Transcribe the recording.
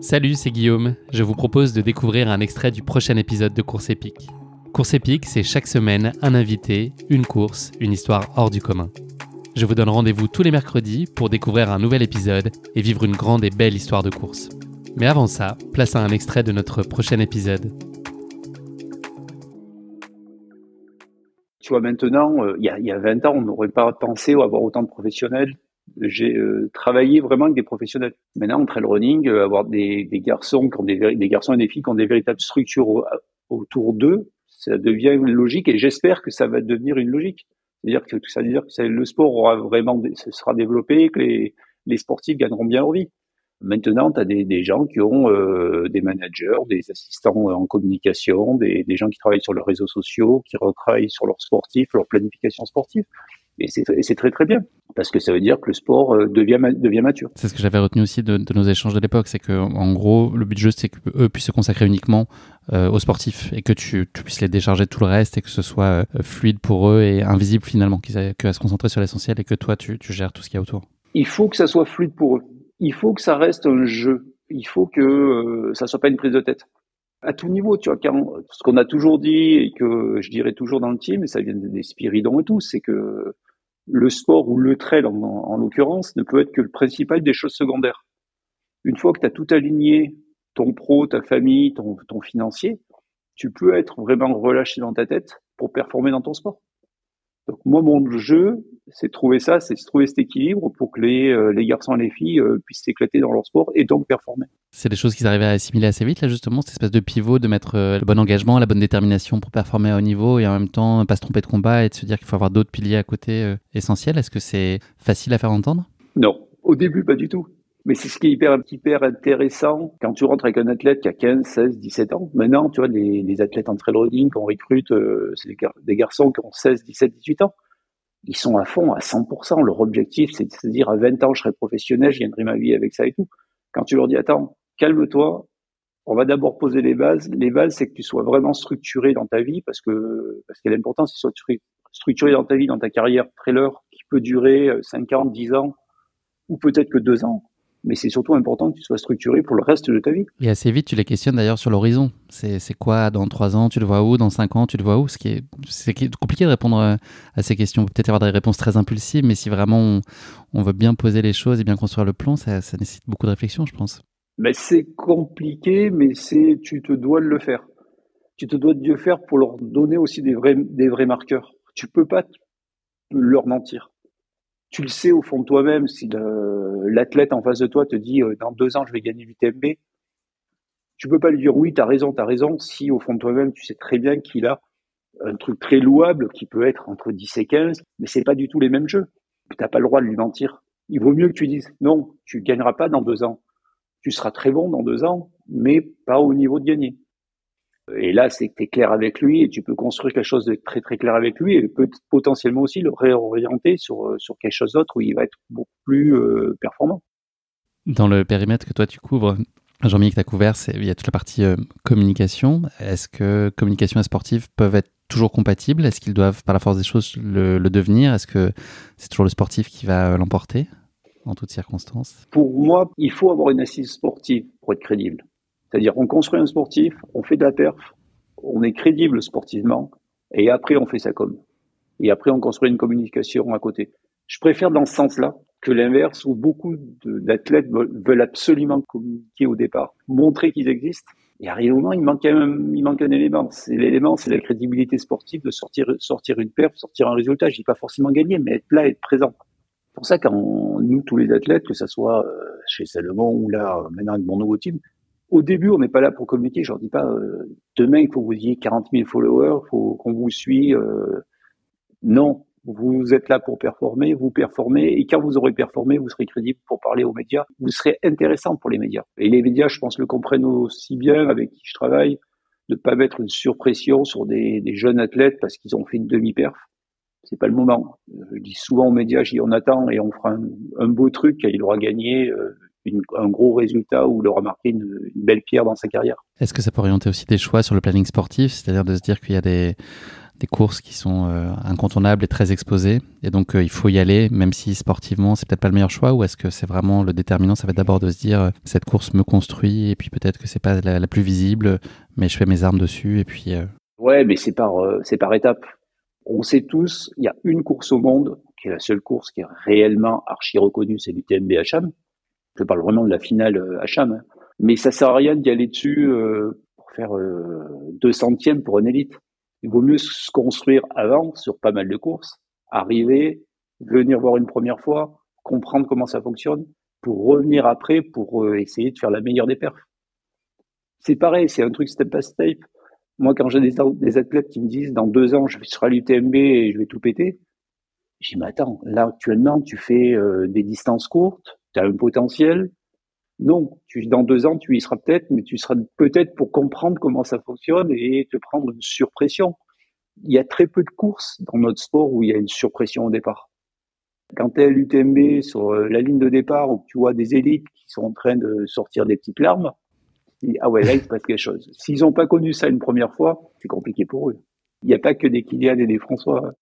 Salut, c'est Guillaume. Je vous propose de découvrir un extrait du prochain épisode de Course épique. Course épique, c'est chaque semaine un invité, une course, une histoire hors du commun. Je vous donne rendez-vous tous les mercredis pour découvrir un nouvel épisode et vivre une grande et belle histoire de course. Mais avant ça, place à un extrait de notre prochain épisode. Tu vois, maintenant, il y a 20 ans, on n'aurait pas pensé avoir autant de professionnels. J'ai travaillé vraiment avec des professionnels. Maintenant, en trail running, avoir des garçons qui ont des garçons et des filles qui ont des véritables structures autour d'eux, ça devient une logique et j'espère que ça va devenir une logique. C'est-à-dire que ça veut dire que le sport aura vraiment, se sera développé, que les sportifs gagneront bien leur vie. Maintenant, tu as des gens qui ont des managers, des assistants en communication, des gens qui travaillent sur leurs réseaux sociaux, qui retravaillent sur leurs sportifs, leur planification sportive. Et c'est très très bien, parce que ça veut dire que le sport devient mature. C'est ce que j'avais retenu aussi de nos échanges de l'époque, c'est que en gros, le but du jeu, c'est qu'eux puissent se consacrer uniquement aux sportifs et que tu puisses les décharger de tout le reste et que ce soit fluide pour eux et invisible finalement, qu'ils aient qu'à se concentrer sur l'essentiel et que toi, tu gères tout ce qu'il y a autour. Il faut que ça soit fluide pour eux. Il faut que ça reste un jeu. Il faut que ça soit pas une prise de tête. À tout niveau, tu vois, ce qu'on a toujours dit et que je dirais toujours dans le team, et ça vient des Spiridon et tout, c'est que le sport ou le trail en l'occurrence ne peut être que le principal des choses secondaires. Une fois que tu as tout aligné, ton pro, ta famille, ton financier, tu peux être vraiment relâché dans ta tête pour performer dans ton sport. Donc moi, mon jeu, c'est trouver cet équilibre pour que les garçons et les filles puissent s'éclater dans leur sport et donc performer. C'est des choses qu'ils arrivaient à assimiler assez vite, là, justement, cette espèce de pivot, de mettre le bon engagement, la bonne détermination pour performer à haut niveau et en même temps pas se tromper de combat et de se dire qu'il faut avoir d'autres piliers à côté essentiels. Est-ce que c'est facile à faire entendre ? Non, au début, pas du tout. Mais c'est ce qui est hyper intéressant quand tu rentres avec un athlète qui a 15, 16, 17 ans. Maintenant, tu vois, les athlètes en trail running qu'on recrute, c'est des garçons qui ont 16, 17, 18 ans. Ils sont à fond, à 100%. Leur objectif, c'est de se dire à 20 ans, je serai professionnel, je gagnerai ma vie avec ça et tout. Quand tu leur dis, attends, calme-toi, on va d'abord poser les bases. Les bases, c'est que tu sois vraiment structuré dans ta vie parce qu'il est important, c'est que tu sois structuré dans ta vie, dans ta carrière trailer qui peut durer 5 ans, 10 ans ou peut-être que 2 ans. Mais c'est surtout important que tu sois structuré pour le reste de ta vie. Et assez vite, tu les questionnes d'ailleurs sur l'horizon. C'est quoi dans 3 ans, tu le vois où? Dans 5 ans, tu le vois où? C'est compliqué de répondre à ces questions. Peut-être avoir des réponses très impulsives, mais si vraiment on veut bien poser les choses et bien construire le plan, ça nécessite beaucoup de réflexion, je pense. Mais c'est compliqué, mais tu te dois de le faire. Tu te dois de le faire pour leur donner aussi des vrais marqueurs. Tu peux pas leur mentir. Tu le sais au fond de toi-même, si l'athlète en face de toi te dit dans 2 ans je vais gagner l'UTMB, tu peux pas lui dire oui, t'as raison, si au fond de toi-même tu sais très bien qu'il a un truc très louable qui peut être entre 10 et 15, mais c'est pas du tout les mêmes jeux. T'as pas le droit de lui mentir. Il vaut mieux que tu dises non, tu gagneras pas dans 2 ans. Tu seras très bon dans 2 ans, mais pas au niveau de gagner. Et là, c'est que tu es clair avec lui et tu peux construire quelque chose de très très clair avec lui et peut potentiellement aussi le réorienter sur quelque chose d'autre où il va être beaucoup plus performant. Dans le périmètre que toi tu couvres, Jean-Mi, que tu as couvert, il y a toute la partie communication. Est-ce que communication et sportif peuvent être toujours compatibles? Est-ce qu'ils doivent, par la force des choses, le devenir? Est-ce que c'est toujours le sportif qui va l'emporter en toutes circonstances? Pour moi, il faut avoir une assise sportive pour être crédible. C'est-à-dire, on construit un sportif, on fait de la perf, on est crédible sportivement, et après, on fait sa com. Et après, on construit une communication à côté. Je préfère dans ce sens-là que l'inverse, où beaucoup d'athlètes veulent absolument communiquer au départ, montrer qu'ils existent. Et arrive au moment, il manque un élément. L'élément, c'est la crédibilité sportive de sortir une perf, sortir un résultat. Je dis pas forcément gagner, mais être là, être présent. C'est pour ça quand nous, tous les athlètes, que ça soit chez Salomon ou là, maintenant avec mon nouveau team, au début, on n'est pas là pour communiquer. Je leur dis pas, demain, il faut que vous ayez 40 000 followers, il faut qu'on vous suive. Non, vous êtes là pour performer, vous performez, et quand vous aurez performé, vous serez crédible pour parler aux médias. Vous serez intéressant pour les médias. Et les médias, je pense, le comprennent aussi bien avec qui je travaille, de ne pas mettre une surpression sur des jeunes athlètes parce qu'ils ont fait une demi-perf. C'est pas le moment. Je dis souvent aux médias, on attend et on fera un beau truc quand il aura gagné un gros résultat ou il aura marqué une belle pierre dans sa carrière. Est-ce que ça peut orienter aussi des choix sur le planning sportif, c'est-à-dire de se dire qu'il y a des des courses qui sont incontournables et très exposées, et donc il faut y aller, même si sportivement c'est peut-être pas le meilleur choix, ou est-ce que c'est vraiment le déterminant, ça va être d'abord de se dire cette course me construit, et puis peut-être que c'est pas la plus visible, mais je fais mes armes dessus, et puis... Ouais, mais c'est par étapes. On sait tous, il y a une course au monde, qui est la seule course qui est réellement archi reconnue, c'est l'UTMB à Cham. Je parle vraiment de la finale à Cham, hein. Mais ça sert à rien d'y aller dessus pour faire 200e pour une élite. Il vaut mieux se construire avant sur pas mal de courses, arriver, venir voir une première fois, comprendre comment ça fonctionne, pour revenir après pour essayer de faire la meilleure des perfs. C'est pareil, c'est un truc step by step. Moi, quand j'ai des athlètes qui me disent dans 2 ans, je serai à l'UTMB et je vais tout péter, je dis, mais attends, là, actuellement, tu fais des distances courtes, tu as un potentiel. Non, dans 2 ans, tu y seras peut-être, mais tu seras peut-être pour comprendre comment ça fonctionne et te prendre une surpression. Il y a très peu de courses dans notre sport où il y a une surpression au départ. Quand tu es à l'UTMB sur la ligne de départ où tu vois des élites qui sont en train de sortir des petites larmes, tu dis, ah ouais, là, il se passe quelque chose. S'ils n'ont pas connu ça une première fois, c'est compliqué pour eux. Il n'y a pas que des Kylian et des François.